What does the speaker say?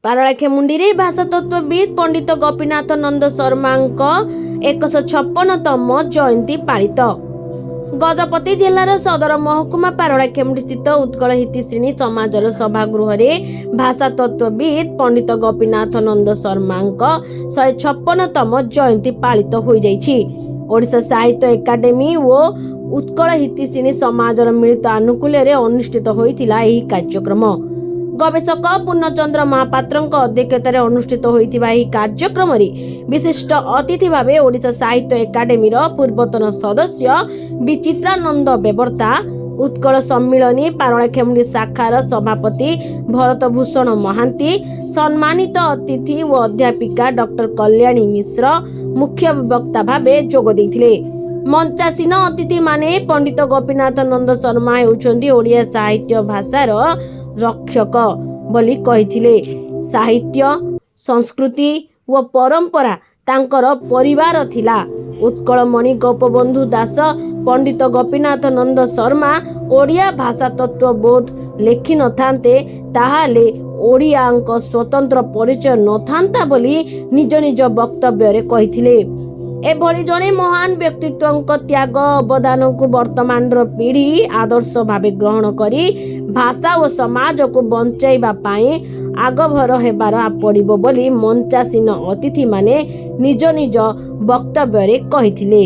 ପାରଳାଖେମୁଣ୍ଡିରେ ଭାଷାତତ୍ତ୍ୱବିତ୍ ପଣ୍ଡିତ ଗୋପୀନାଥ ନନ୍ଦ ଶର୍ମାଙ୍କ 156ତମ ଜୟନ୍ତୀ ପାଳିତ। ଗଜପତି ଜିଲ୍ଲାର ସଦର ମହକୁମା ପାରଳାଖେମୁଣ୍ଡି ସ୍ଥିତ ଉତ୍କଳ ହିତଶ୍ରେଣୀ ସମାଜର ସଭାଗୃହରେ ଭାଷାତତ୍ତ୍ୱବିତ୍ ପଣ୍ଡିତ ଗୋପୀନାଥ ନନ୍ଦ ଶର୍ମାଙ୍କ 156ତମ ଜୟନ୍ତୀ ପାଳିତ ହୋଇଯାଇଛି। ଓଡ଼ିଶା ସାହିତ୍ୟ ଏକାଡେମୀ ଓ ଉତ୍କଳ ହିତଶ୍ରେଣୀ ସମାଜର ମିଳିତ ଆନୁକୂଲ୍ୟରେ ଅନୁଷ୍ଠିତ ହୋଇଥିଲା ଏହି କାର୍ଯ୍ୟକ୍ରମ। ଗବେଷକ ପୂର୍ଣ୍ଣଚନ୍ଦ୍ର ମହାପାତ୍ରଙ୍କ ଅଧ୍ୟକ୍ଷତାରେ ଅନୁଷ୍ଠିତ ହୋଇଥିବା ଏହି କାର୍ଯ୍ୟକ୍ରମରେ ବିଶିଷ୍ଟ ଅତିଥି ଭାବେ ଓଡ଼ିଶା ସାହିତ୍ୟ ଏକାଡେମୀର ପୂର୍ବତନ ସଦସ୍ୟ ବିଚିତ୍ରାନନ୍ଦ ବେବର୍ତ୍ତା, ଉତ୍କଳ ସମ୍ମିଳନୀ ପାରଳାଖେମୁଣ୍ଡି ଶାଖାର ସଭାପତି ଭରତ ଭୂଷଣ ମହାନ୍ତି, ସମ୍ମାନିତ ଅତିଥି ଓ ଅଧ୍ୟାପିକା ଡକ୍ଟର କଲ୍ୟାଣୀ ମିଶ୍ର ମୁଖ୍ୟ ବକ୍ତା ଭାବେ ଯୋଗ ଦେଇଥିଲେ। ମଞ୍ଚାସୀନ ଅତିଥିମାନେ ପଣ୍ଡିତ ଗୋପୀନାଥ ନନ୍ଦ ଶର୍ମା ହେଉଛନ୍ତି ଓଡ଼ିଆ ସାହିତ୍ୟ ଭାଷାର ରକ୍ଷକ ବୋଲି କହିଥିଲେ। ସାହିତ୍ୟ, ସଂସ୍କୃତି ଓ ପରମ୍ପରା ତାଙ୍କର ପରିବାର ଥିଲା। ଉତ୍କଳମଣି ଗୋପବନ୍ଧୁ ଦାସ ପଣ୍ଡିତ ଗୋପୀନାଥ ନନ୍ଦ ଶର୍ମା ଓଡ଼ିଆ ଭାଷା ତତ୍ତ୍ୱବୋଧ ଲେଖିନଥାନ୍ତେ ତାହେଲେ ଓଡ଼ିଆଙ୍କ ସ୍ୱତନ୍ତ୍ର ପରିଚୟ ନଥାନ୍ତା ବୋଲି ନିଜ ନିଜ ବକ୍ତବ୍ୟରେ କହିଥିଲେ। ଏଭଳି ଜଣେ ମହାନ ବ୍ୟକ୍ତିତ୍ୱଙ୍କ ତ୍ୟାଗ ଅବଦାନକୁ ବର୍ତ୍ତମାନର ପିଢ଼ି ଆଦର୍ଶ ଭାବେ ଗ୍ରହଣ କରି ଭାଷା ଓ ସମାଜକୁ ବଞ୍ଚାଇବା ପାଇଁ ଆଗଭର ହେବାର ପଡ଼ିବ ବୋଲି ମଞ୍ଚାସୀନ ଅତିଥିମାନେ ନିଜ ନିଜ ବକ୍ତବ୍ୟରେ କହିଥିଲେ।